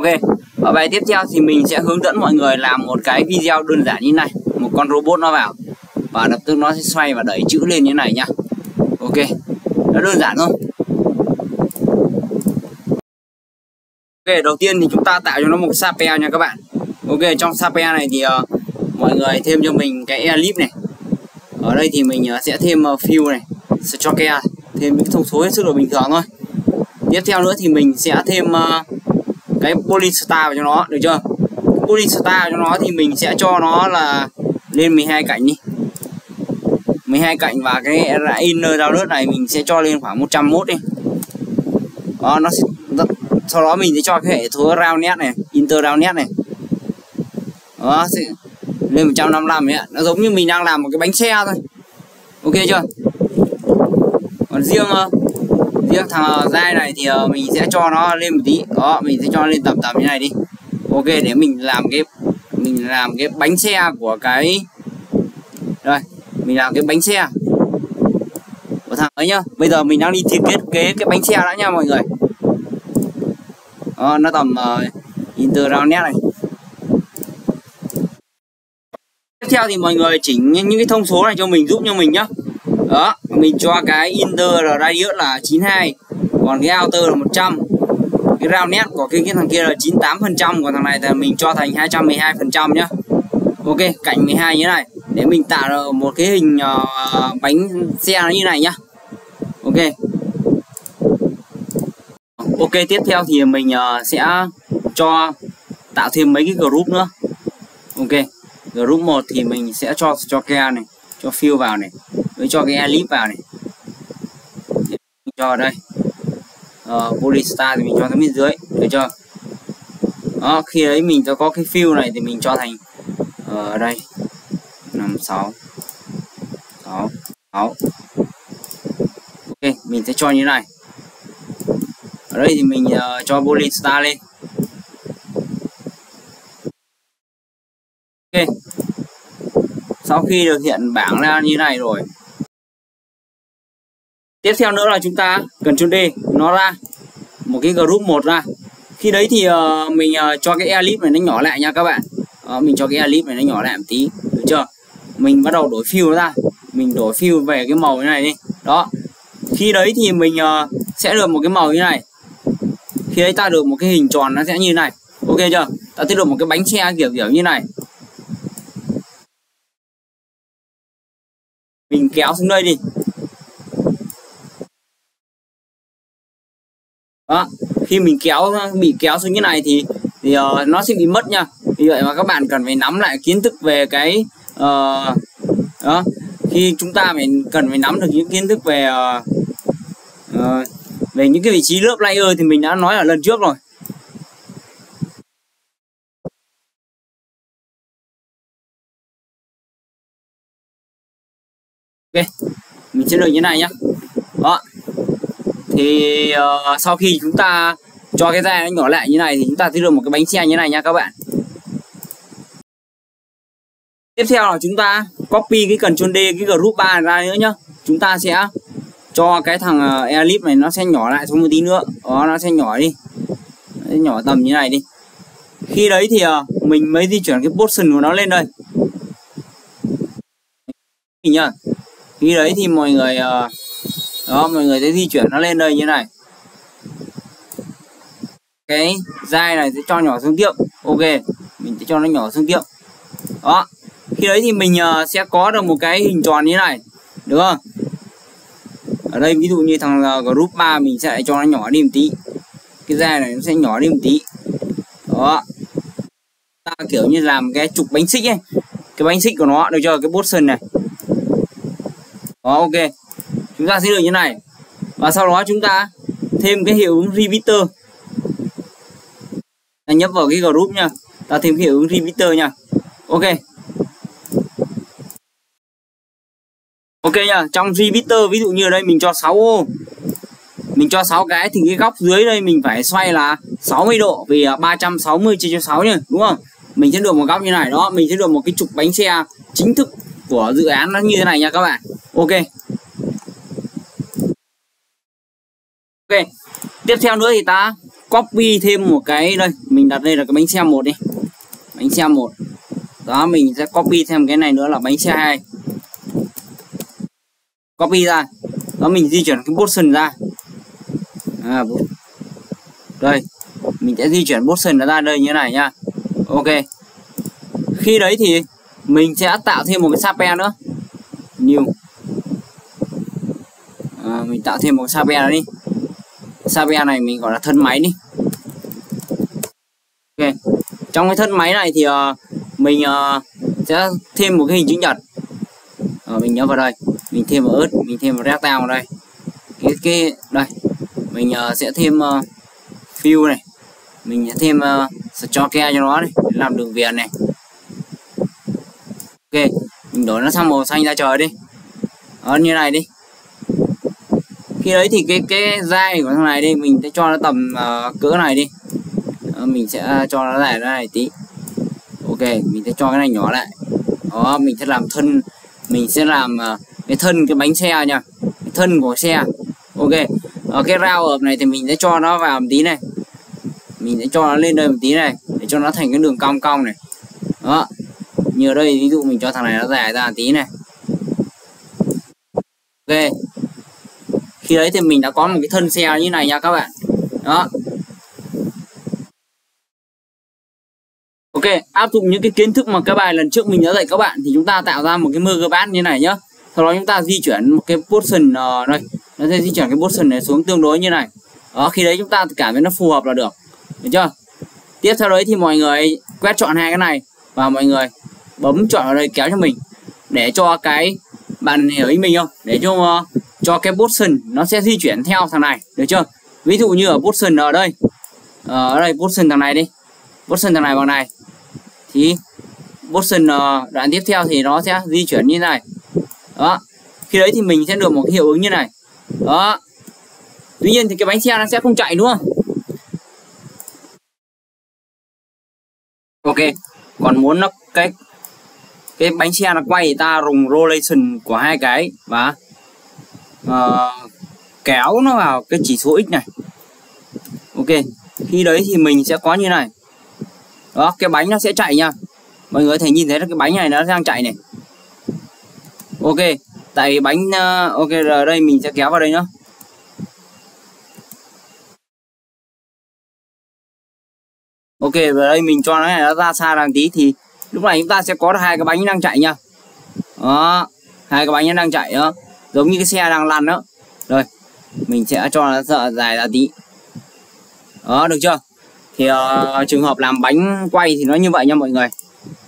Ok, ở bài tiếp theo thì mình sẽ hướng dẫn mọi người làm một cái video đơn giản như này. Một con robot nó vào và lập tức nó sẽ xoay và đẩy chữ lên như này nhá. Ok, nó đơn giản thôi. Ok, đầu tiên thì chúng ta tạo cho nó một Sapeo nha các bạn. Ok, trong Sapeo này thì mọi người thêm cho mình cái Ellipse này. Ở đây thì mình sẽ thêm Fill này, Stroke, thêm những thông số hết sức là bình thường thôi. Tiếp theo nữa thì mình sẽ thêm cái Polystar vào cho nó, được chưa? Polystar cho nó thì mình sẽ cho nó là lên 12 cạnh đi. 12 cạnh và cái inner download này mình sẽ cho lên khoảng 101 đi. Đó, nó sẽ, sau đó mình sẽ cho cái hệ số roundnet này, inter roundnet này. Đó, sẽ lên 155 ấy ạ. Nó giống như mình đang làm một cái bánh xe thôi. Ok chưa? Còn riêng thằng dai này thì mình sẽ cho nó lên một tí. Đó, mình sẽ cho lên tầm như này đi. Ok, để mình làm cái bánh xe của cái đây, mình làm cái bánh xe của thằng ấy nhá. Bây giờ mình đang đi thiết kế cái bánh xe đã nha mọi người. Đó, nó tầm inter roundnet này. Tiếp theo thì mọi người chỉnh những cái thông số này cho mình, giúp cho mình nhá. Đó, mình cho cái inter radius là 92, còn cái outer là 100. Cái roundnet của cái thằng kia là 98%, còn thằng này thì mình cho thành 212% nhá. Ok, cạnh 12 như thế này để mình tạo được một cái hình bánh xe như này nhá. Ok. Ok, tiếp theo thì mình sẽ tạo thêm mấy cái group nữa. Ok, group 1 thì mình sẽ cho Stroke này, cho Fill vào này, với cho cái Ellipse vào này. Mình cho ở đây Polystar thì mình cho tới bên dưới, được chưa? Đó, khi đấy mình có cái Fill này thì mình cho thành ở đây 5 6 6 6. Ok, mình sẽ cho như này. Ở đây thì mình cho Polystar lên. Ok, sau khi được hiện bảng ra như này rồi, tiếp theo nữa là chúng ta Ctrl D nó ra một cái group 1 ra. Khi đấy thì mình cho cái Ellipse này nó nhỏ lại nha các bạn. Đó, mình cho cái Ellipse này nó nhỏ lại một tí, được chưa? Mình bắt đầu đổi Fill nó ra, mình đổi Fill về cái màu như này đi. Đó, khi đấy thì mình sẽ được một cái màu như này. Khi đấy ta được một cái hình tròn nó sẽ như này. Ok chưa? Ta sẽ được một cái bánh xe kiểu như này. Mình kéo xuống đây đi. Đó, khi mình bị kéo xuống như này thì nó sẽ bị mất nha. Vì vậy mà các bạn cần phải nắm lại kiến thức về cái đó. Khi chúng ta cần phải nắm được những kiến thức về về những cái vị trí lớp layer thì mình đã nói ở lần trước rồi. Ok, mình sẽ được như này nhá. Đó, thì sau khi chúng ta cho cái da nó nhỏ lại như này thì chúng ta sẽ được một cái bánh xe như này nha các bạn. Tiếp theo là chúng ta copy cái Ctrl D cái group 3 ra nữa nhá. Chúng ta sẽ cho cái thằng Ellipse này nó sẽ nhỏ lại xuống một tí nữa. Đó, nó sẽ nhỏ đi. Nó nhỏ tầm như này đi. Khi đấy thì mình mới di chuyển cái position của nó lên đây. Nhá. Khi đấy thì mọi người mọi người sẽ di chuyển nó lên đây như này. Cái dai này sẽ cho nhỏ xuống tiếp. Ok, mình sẽ cho nó nhỏ xuống tiếp. Đó, khi đấy thì mình sẽ có được một cái hình tròn như này, được không? Ở đây ví dụ như thằng group 3 mình sẽ cho nó nhỏ đi một tí. Cái dai này nó sẽ nhỏ đi một tí. Đó, ta kiểu như làm cái trục bánh xích ấy, cái bánh xích của nó, được chưa? Cái position này. Đó, ok, chúng ta sẽ được như này. Và sau đó chúng ta thêm cái hiệu ứng repeater. Ta nhấp vào cái group nha, ta thêm cái hiệu ứng repeater nha. Ok. Ok nha, trong repeater ví dụ như ở đây mình cho 6 ô. Mình cho 6 cái thì cái góc dưới đây mình phải xoay là 60 độ, vì 360 chia cho 6 nha, đúng không? Mình sẽ được một góc như này. Đó, mình sẽ được một cái trục bánh xe chính thức của dự án nó như thế này nha các bạn. Ok. Ok. Tiếp theo nữa thì ta copy thêm một cái, đây mình đặt đây là cái bánh xe 1 đi, bánh xe 1 đó, mình sẽ copy thêm cái này nữa là bánh xe 2, copy ra đó, mình di chuyển cái portion ra, đây mình sẽ di chuyển portion nó ra đây như thế này nha. Ok, khi đấy thì mình sẽ tạo thêm một cái sape nữa, new, mình tạo thêm một cái sape đó đi, sape này mình gọi là thân máy đi. Ok, trong cái thân máy này thì mình sẽ thêm một cái hình chữ nhật, mình nhớ vào đây, mình thêm vào ớt, mình thêm vào rectangle vào đây, cái đây mình sẽ thêm fill này, mình sẽ thêm stroke cho nó này, để làm đường viền này. Ok, mình đổi nó sang màu xanh da trời đi, đó như này đi. Khi đấy thì cái dai của thằng này đi, mình sẽ cho nó tầm cỡ này đi, mình sẽ cho nó lại này tí. Ok, mình sẽ cho cái này nhỏ lại, đó mình sẽ làm thân, mình sẽ làm cái thân cái bánh xe nha, cái thân của xe. Ok, cái rao hợp này thì mình sẽ cho nó vào một tí này, mình sẽ cho nó lên đây một tí này để cho nó thành cái đường cong cong này, đó như ở đây ví dụ mình cho thằng này nó dài ra một tí này. Ok, khi đấy thì mình đã có một cái thân xe như này nha các bạn, đó. Ok, áp dụng những cái kiến thức mà cái bài lần trước mình đã dạy các bạn thì chúng ta tạo ra một cái burger bát như này nhá. Sau đó chúng ta di chuyển một cái portion đây, nó sẽ di chuyển cái portion này xuống tương đối như này. Đó, khi đấy chúng ta cảm thấy nó phù hợp là được. Được chưa? Tiếp theo đấy thì mọi người quét chọn hai cái này và mọi người bấm chọn vào đây kéo cho mình để cho cái, bạn hiểu ý mình không? Để cho cái portion nó sẽ di chuyển theo thằng này, được chưa? Ví dụ như ở portion ở đây. Ở đây portion thằng này đi. Portion thằng này bằng này. Thì portion đoạn tiếp theo thì nó sẽ di chuyển như này. Đó. Khi đấy thì mình sẽ được một cái hiệu ứng như này. Đó. Tuy nhiên thì cái bánh xe nó sẽ không chạy đúng không? Ok, còn muốn nó cái bánh xe nó quay thì ta dùng rotation của hai cái và kéo nó vào cái chỉ số x này. Ok, khi đấy thì mình sẽ có như này. Đó, cái bánh nó sẽ chạy nha. Mọi người có thể nhìn thấy là cái bánh này nó đang chạy này. Ok, tại bánh ok rồi, đây mình sẽ kéo vào đây nữa. Ok, và đây mình cho nó này nó ra xa đằng tí thì lúc này chúng ta sẽ có được hai cái bánh đang chạy nha. Đó, hai cái bánh nó đang chạy đó, giống như cái xe đang lăn đó. Rồi, mình sẽ cho nó dài ra tí. Đó, được chưa? Thì trường hợp làm bánh quay thì nó như vậy nha mọi người.